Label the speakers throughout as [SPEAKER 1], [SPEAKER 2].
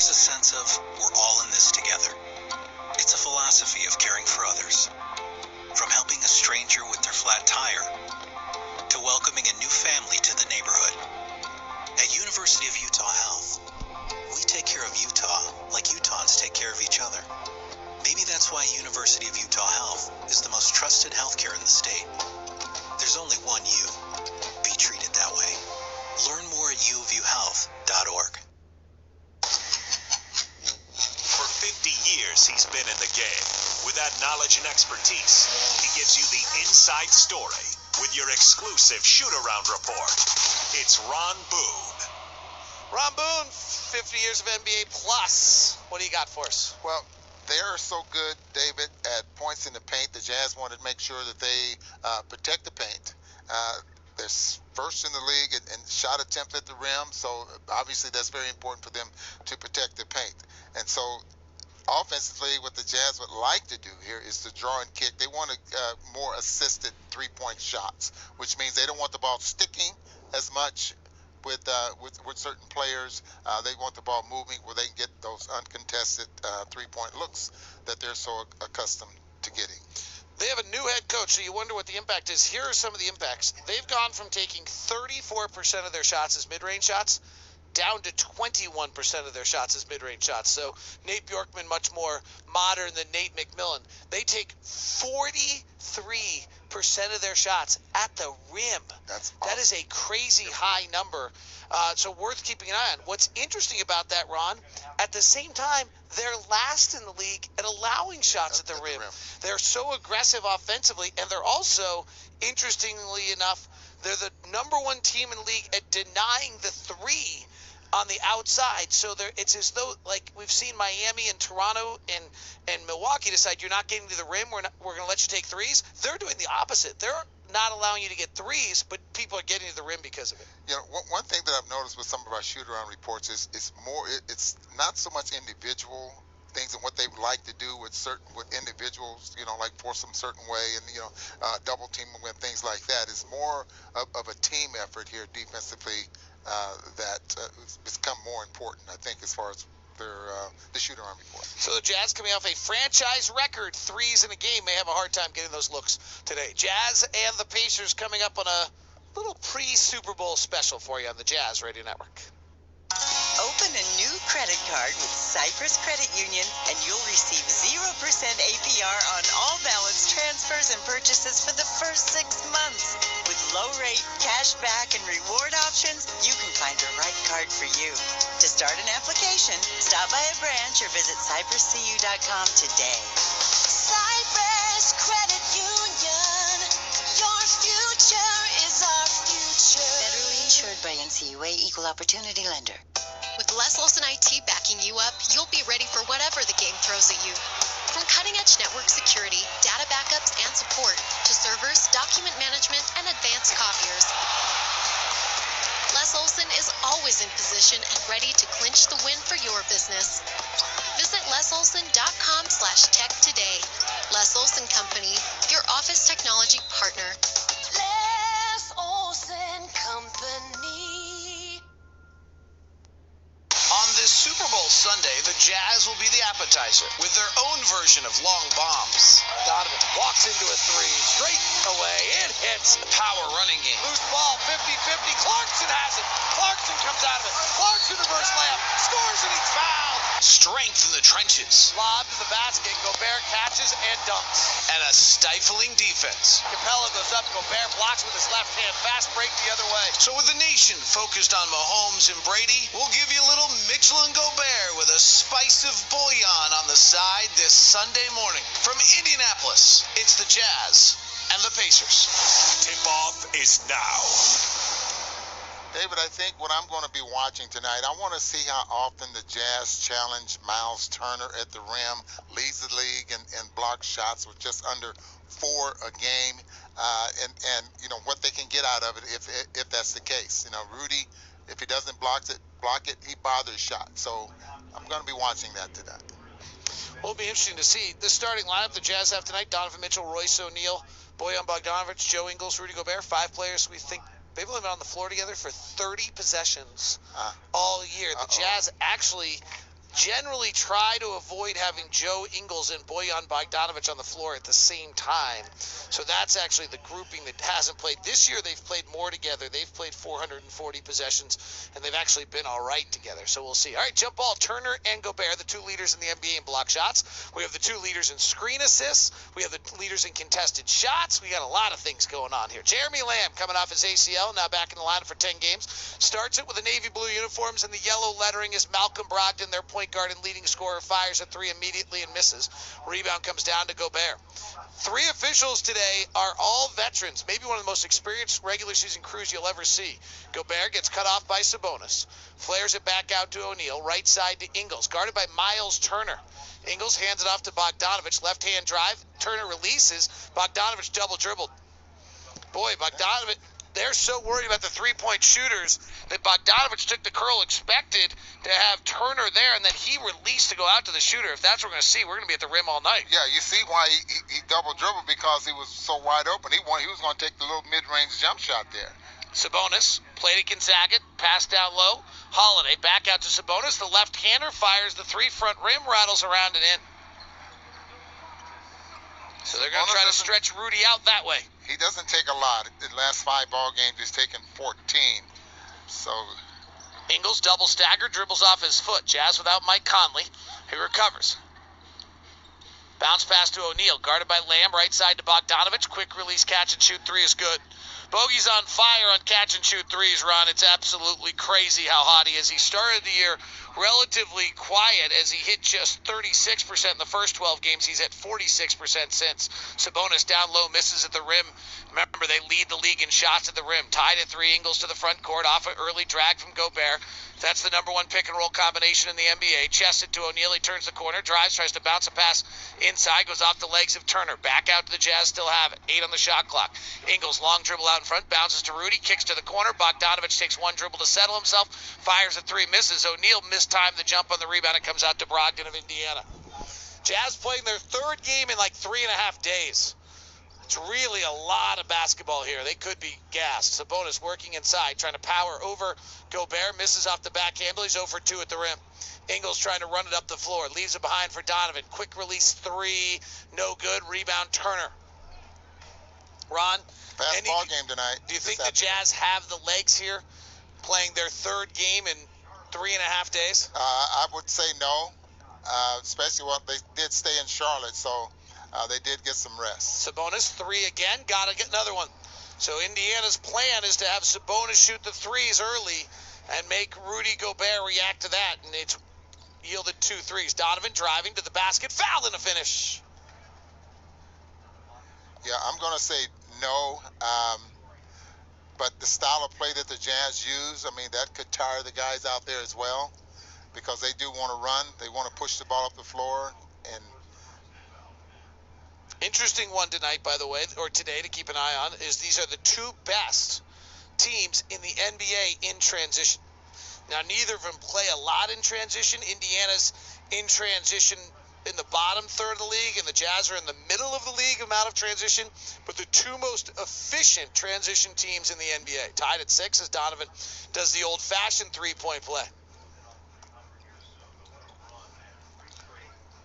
[SPEAKER 1] there's a sense of we're all in this together. It's a philosophy of caring for others. From helping a stranger with their flat tire to welcoming a new family to the neighborhood. At University of Utah Health, we take care of Utah like Utahns take care of each other. Maybe that's why University of Utah Health is the most trusted healthcare in the state. There's only one you. Be treated that way. Learn more at uofuhealth.org.
[SPEAKER 2] For 50 years, he's been in the game. With that knowledge and expertise, he gives you the inside story with your exclusive shoot-around report. It's Ron Boone.
[SPEAKER 3] Ron Boone, 50 years of NBA plus. What do you got for us?
[SPEAKER 4] Well, they are so good, David, at points in the paint. The Jazz wanted to make sure that they protect the paint. They're first in the league in shot attempts at the rim, so obviously that's very important for them to protect the paint. And so offensively, what the Jazz would like to do here is to draw and kick. They want more assisted three-point shots, which means they don't want the ball sticking as much with certain players. They want the ball moving where they can get those uncontested three-point looks that they're so accustomed to getting.
[SPEAKER 3] They have a new head coach, so you wonder what the impact is. Here are some of the impacts. They've gone from taking 34% of their shots as mid-range shots down to 21% of their shots as mid-range shots. So Nate Bjorkman, much more modern than Nate McMillan. They take 43% of their shots at the rim.
[SPEAKER 4] That's awesome.
[SPEAKER 3] That is a crazy high number. So worth keeping an eye on. What's interesting about that, Ron, at the same time, they're last in the league at allowing shots at the rim. They're so aggressive offensively, and they're also, interestingly enough, they're the number one team in the league at denying the three on the outside. So it's as though, like we've seen Miami and Toronto and Milwaukee decide you're not getting to the rim, we're going to let you take threes. They're doing the opposite. They're not allowing you to get threes, but people are getting to the rim because of it.
[SPEAKER 4] You know, one thing that I've noticed with some of our shoot-around reports is it's not so much individual things and what they would like to do with individuals, you know, like force them a certain way and, you know, double team them and things like that. It's more of a team effort here defensively that has become more important, I think, as far as the shoot-around report.
[SPEAKER 3] So the Jazz, coming off a franchise record threes in a game, may have a hard time getting those looks today. Jazz and the Pacers coming up on a little pre-Super Bowl special for you on the Jazz Radio Network.
[SPEAKER 5] Open a new credit card with Cyprus Credit Union and you'll receive 0% APR on all balance transfers and purchases for the first 6 months. With low rate, cash back, and reward options, you can find the right card for you. To start an application, stop by a branch or visit cypruscu.com today.
[SPEAKER 6] Cyprus Credit Union, your future is our future.
[SPEAKER 5] Federally insured by NCUA, Equal Opportunity Lender.
[SPEAKER 7] With Les Olson IT backing you up, you'll be ready for whatever the game throws at you. From cutting-edge network security, data backups, and support, to servers, document management, and advanced copiers, Les Olson is always in position and ready to clinch the win for your business. Visit lesolson.com/tech today. Les Olson Company, your office technology partner.
[SPEAKER 6] Les Olson Company.
[SPEAKER 3] On this Super Bowl Sunday, the Jazz will be the appetizer with their own version of long bombs. Donovan walks into a three, straight away, it hits. Power running game. Loose ball, 50-50, Clarkson has it. Clarkson comes out of it. Clarkson reverse layup, scores and he's fouled. Strength in the trenches. Lob to the basket, Gobert catches and dunks. And a stifling defense. Capella goes up, Gobert blocks with his left hand, fast break the other way. So with the nation focused on Mahomes and Brady, we'll give you a little Michelin Gobert with a spice of bouillon on the side this Sunday morning. From Indianapolis, it's the Jazz and the Pacers.
[SPEAKER 2] Tip-off is now.
[SPEAKER 4] David, I think what I'm going to be watching tonight, I want to see how often the Jazz challenge Miles Turner at the rim, leads the league and block shots with just under 4 a game, and you know what they can get out of it if that's the case. You know, Rudy, if he doesn't block it, he bothers shots. So I'm going to be watching that tonight.
[SPEAKER 3] Well, it'll be interesting to see the starting lineup the Jazz have tonight. Donovan Mitchell, Royce O'Neal, Bojan Bogdanovic, Joe Ingles, Rudy Gobert, 5 players we think they've only been on the floor together for 30 possessions all year. The Jazz actually generally try to avoid having Joe Ingles and Bojan Bogdanovic on the floor at the same time. So that's actually the grouping that hasn't played. This year they've played more together. They've played 440 possessions, and they've actually been all right together. So we'll see. All right, jump ball, Turner and Gobert, the two leaders in the NBA in block shots. We have the two leaders in screen assists. We have the leaders in contested shots. We got a lot of things going on here. Jeremy Lamb coming off his ACL, now back in the lineup for 10 games. Starts it with the navy blue uniforms, and the yellow lettering is Malcolm Brogdon, their point guard and leading scorer, fires a three immediately and misses. Rebound comes down to Gobert. Three officials today are all veterans, maybe one of the most experienced regular season crews you'll ever see. Gobert gets cut off by Sabonis. Flares it back out to O'Neal, right side to Ingles, guarded by Miles Turner. Ingles hands it off to Bogdanovic, left-hand drive. Turner releases. Bogdanovic double dribbled. Boy, Bogdanovic, they're so worried about the three-point shooters that Bogdanovic took the curl, expected to have Turner there, and then he released to go out to the shooter. If that's what we're going to see, we're going to be at the rim all night.
[SPEAKER 4] Yeah, you see why he double dribbled, because he was so wide open. He was going to take the little mid-range jump shot there.
[SPEAKER 3] Sabonis played at Gonzaga, passed down low. Holiday back out to Sabonis. The left-hander fires the three-front rim, rattles around and in. So they're going to try to stretch Rudy out that way.
[SPEAKER 4] He doesn't take a lot. The last 5 ball games, he's taken 14. So
[SPEAKER 3] Ingles double stagger, dribbles off his foot. Jazz without Mike Conley. He recovers. Bounce pass to O'Neal, guarded by Lamb, right side to Bogdanovic. Quick release, catch and shoot three is good. Bogey's on fire on catch and shoot threes, Ron. It's absolutely crazy how hot he is. He started the year relatively quiet as he hit just 36% in the first 12 games. He's at 46% since. Sabonis down low, misses at the rim. Remember, they lead the league in shots at the rim. Tied at 3, Ingles to the front court, off an early drag from Gobert. That's the number one pick and roll combination in the NBA. Chests it to O'Neal. He turns the corner, drives, tries to bounce a pass inside, goes off the legs of Turner. Back out to the Jazz, still have it. 8 on the shot clock. Ingles, long dribble out in front, bounces to Rudy, kicks to the corner. Bogdanovic takes one dribble to settle himself, fires a three, misses. O'Neal mistimed the jump on the rebound. It comes out to Brogdon of Indiana. Jazz playing their third game in like 3.5 days. It's really a lot of basketball here. They could be gassed. Sabonis working inside, trying to power over Gobert. Misses off the back handle. He's 0 for 2 at the rim. Ingles trying to run it up the floor. Leaves it behind for Donovan. Quick release three. No good. Rebound Turner. Ron?
[SPEAKER 4] Fast ball game tonight.
[SPEAKER 3] Do you think the Jazz have the legs here, playing their third game in 3.5 days?
[SPEAKER 4] I would say no, especially when they did stay in Charlotte, so they did get some rest.
[SPEAKER 3] Sabonis, 3 again. Got to get another one. So Indiana's plan is to have Sabonis shoot the threes early and make Rudy Gobert react to that, and it's yielded 2 threes. Donovan driving to the basket, foul in the finish.
[SPEAKER 4] Yeah, I'm going to say no, but the style of play that the Jazz use, I mean, that could tire the guys out there as well, because they do want to run. They want to push the ball up the floor. And
[SPEAKER 3] interesting one tonight, by the way, or today to keep an eye on, is these are the 2 best teams in the NBA in transition. Now, neither of them play a lot in transition. Indiana's in transition in the bottom third of the league, and the Jazz are in the middle of the league amount of transition, but the 2 most efficient transition teams in the NBA. Tied at 6 as Donovan does the old-fashioned three-point play.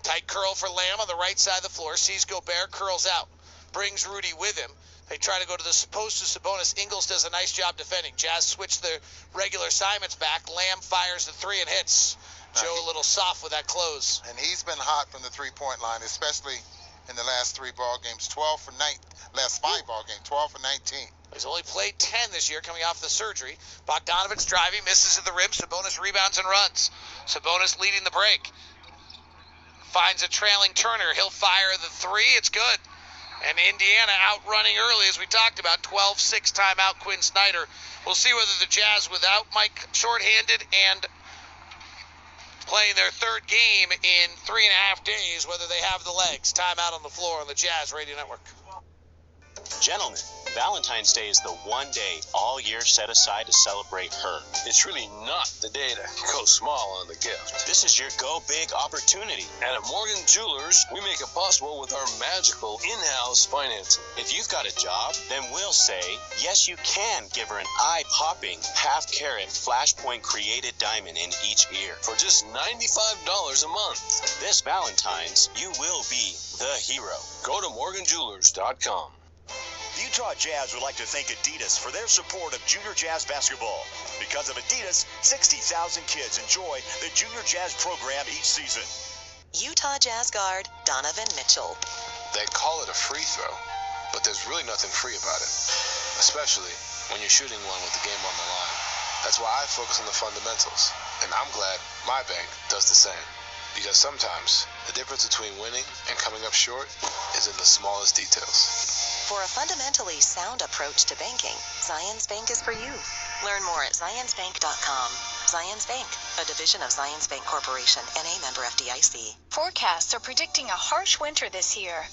[SPEAKER 3] Tight curl for Lamb on the right side of the floor. Sees Gobert, curls out. Brings Rudy with him. They try to go to the post to Sabonis. Ingles does a nice job defending. Jazz switch the regular assignments back. Lamb fires the 3 and hits. Joe a little soft with that close.
[SPEAKER 4] And he's been hot from the three-point line, especially in the last 3 ball games. 12 for 9. Last 5 ball games, 12 for 19.
[SPEAKER 3] He's only played 10 this year coming off the surgery. Bogdanovic's driving, misses at the rim. Sabonis rebounds and runs. Sabonis leading the break. Finds a trailing Turner. He'll fire the 3. It's good. And Indiana outrunning early, as we talked about. 12-6 timeout, Quinn Snyder. We'll see whether the Jazz, without Mike shorthanded and playing their third game in 3.5 days, whether they have the legs. Timeout on the floor on the Jazz Radio Network.
[SPEAKER 8] Gentlemen, Valentine's Day is the one day all year set aside to celebrate her.
[SPEAKER 9] It's really not the day to go small on the gift.
[SPEAKER 8] This is your go big opportunity.
[SPEAKER 9] And at Morgan Jewelers, we make it possible with our magical in-house financing.
[SPEAKER 8] If you've got a job, then we'll say, yes, you can give her an eye-popping, half-carat flashpoint created diamond in each ear.
[SPEAKER 9] For just $95 a month.
[SPEAKER 8] This Valentine's, you will be the hero.
[SPEAKER 9] Go to morganjewelers.com.
[SPEAKER 2] The Utah Jazz would like to thank Adidas for their support of Junior Jazz basketball. Because of Adidas, 60,000 kids enjoy the Junior Jazz program each season.
[SPEAKER 10] Utah Jazz guard Donovan Mitchell.
[SPEAKER 11] They call it a free throw, but there's really nothing free about it, especially when you're shooting one with the game on the line. That's why I focus on the fundamentals, and I'm glad my bank does the same. Because sometimes the difference between winning and coming up short is in the smallest details.
[SPEAKER 10] For a fundamentally sound approach to banking, Zions Bank is for you. Learn more at zionsbank.com. Zions Bank, a division of Zions Bank Corporation, N.A. member FDIC.
[SPEAKER 6] Forecasts are predicting a harsh winter this year.